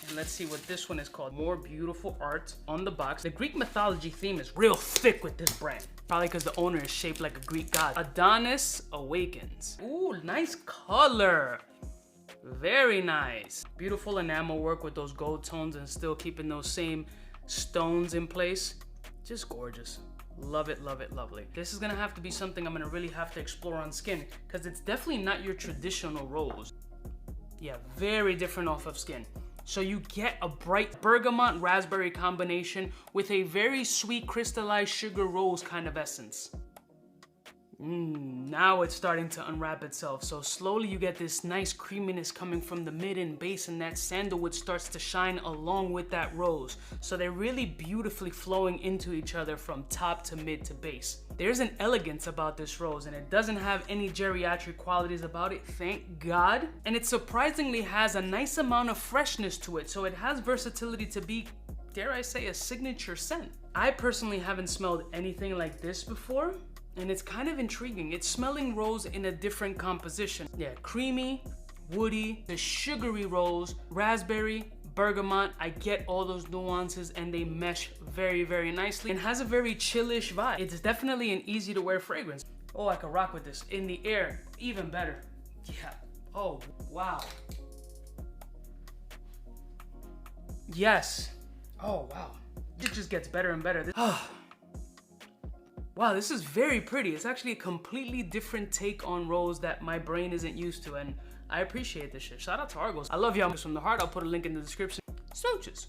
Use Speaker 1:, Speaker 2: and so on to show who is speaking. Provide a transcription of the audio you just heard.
Speaker 1: And let's see what this one is called. More beautiful art on the box. The Greek mythology theme is real thick with this brand. Probably because the owner is shaped like a Greek god. Adonis Awakens. Ooh, nice color. Very nice. Beautiful enamel work with those gold tones and still keeping those same stones in place. Just gorgeous. Love it, love it, lovely. This is gonna have to be something I'm gonna really have to explore on skin because it's definitely not your traditional rose. Yeah, very different off of skin. So you get a bright bergamot raspberry combination with a very sweet crystallized sugar rose kind of essence. Now it's starting to unwrap itself. So slowly you get this nice creaminess coming from the mid and base, and that sandalwood starts to shine along with that rose. So they're really beautifully flowing into each other from top to mid to base. There's an elegance about this rose, and it doesn't have any geriatric qualities about it, thank God. And it surprisingly has a nice amount of freshness to it, so it has versatility to be, dare I say, a signature scent. I personally haven't smelled anything like this before, and it's kind of intriguing. It's smelling rose in a different composition. Yeah, creamy, woody, the sugary rose, raspberry, bergamot. I get all those nuances and they mesh very, very nicely and has a very chillish vibe. It's definitely an easy to wear fragrance. Oh, I could rock with this. In the air, even better. Yeah, oh, wow. Yes. Oh, wow. It just gets better and better. Wow, this is very pretty. It's actually a completely different take on rose that my brain isn't used to, and I appreciate this shit. Shout out to Argos. I love y'all from the heart. I'll put a link in the description. Smooches.